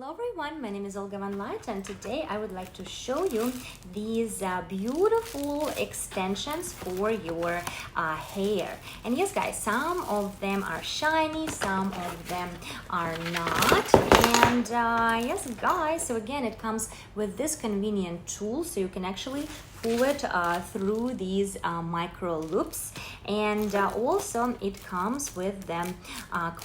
Hello everyone, my name is Olga Van Light and today I would like to show you these beautiful extensions for your hair. And yes guys, some of them are shiny, some of them are not. And yes guys, so again it comes with this convenient tool so you can actually pull it through these micro loops, and also it comes with them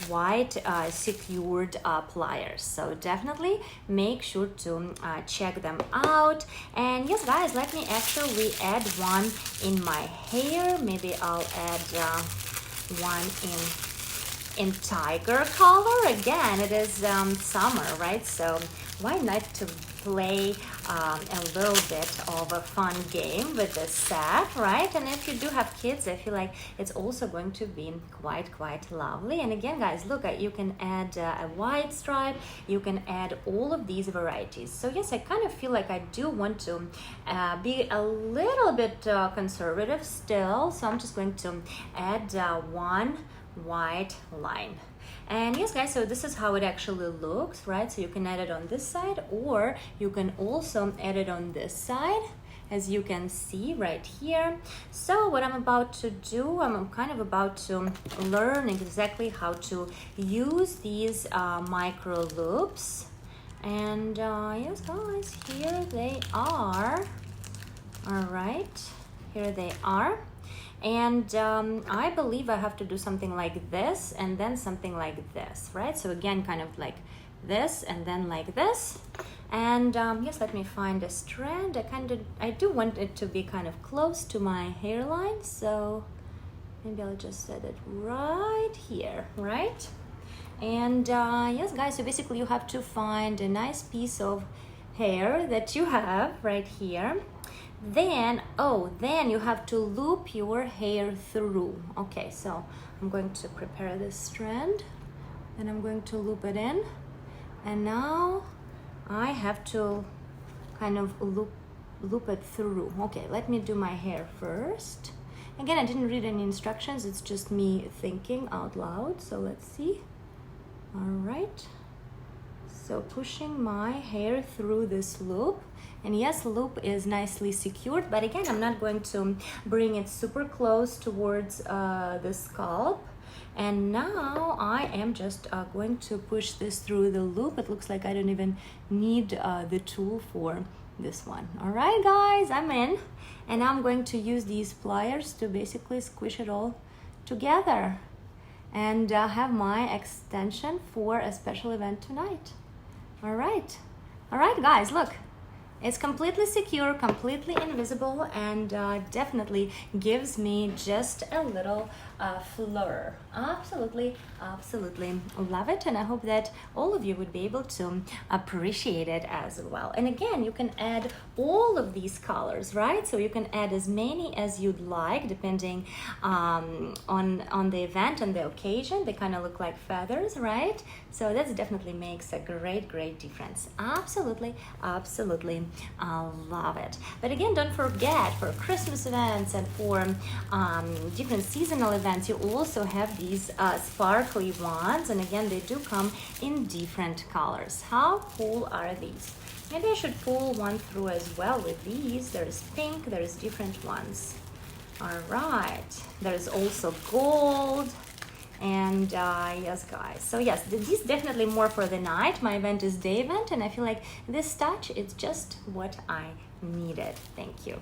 quite secured pliers, so definitely make sure to check them out. And yes guys, let me actually add one in my hair. Maybe I'll add one in tiger color. Again, it is summer, right? So why not to play a little bit of a fun game with this set, right? And if you do have kids, I feel like it's also going to be quite lovely. And again guys, look, you can add a white stripe, you can add all of these varieties. So yes, I kind of feel like I do want to be a little bit conservative still, so I'm just going to add one white line. And yes guys, so this is how it actually looks, right? So you can add it on this side, or you can also add it on this side, as you can see right here. So what I'm about to do, I'm kind of about to learn exactly how to use these micro loops. And yes guys, here they are. All right, here they are. And I believe I have to do something like this and then something like this, right? So again, kind of like this and then like this. And yes, let me find a strand. I do want it to be kind of close to my hairline, so maybe I'll just set it right here, right? And yes guys, so basically you have to find a nice piece of hair that you have right here. Then you have to loop your hair through. Okay, so I'm going to prepare this strand and I'm going to loop it in, and now I have to kind of loop it through. Okay, let me do my hair first. Again, I didn't read any instructions, it's just me thinking out loud, so let's see. All right, so pushing my hair through this loop. And yes, loop is nicely secured, but again, I'm not going to bring it super close towards the scalp. And now I am just going to push this through the loop. It looks like I don't even need the tool for this one. All right, guys, I'm in. And now I'm going to use these pliers to basically squish it all together and have my extension for a special event tonight. All right, guys, look. It's completely secure, completely invisible, and definitely gives me just a little fleur. Absolutely love it, and I hope that all of you would be able to appreciate it as well. And again, you can add all of these colors, right? So you can add as many as you'd like, depending on the event and the occasion. They kind of look like feathers, right? So that definitely makes a great difference. Absolutely love it. But again, don't forget, for Christmas events and for different seasonal events, you also have these sparkly ones, and again, they do come in different colors. How cool are these? Maybe I should pull one through as well with these. There's pink, there's different ones. All right, there's also gold. And yes guys, so yes, these definitely more for the night. My event is day event, and I feel like this touch is just what I needed. Thank you.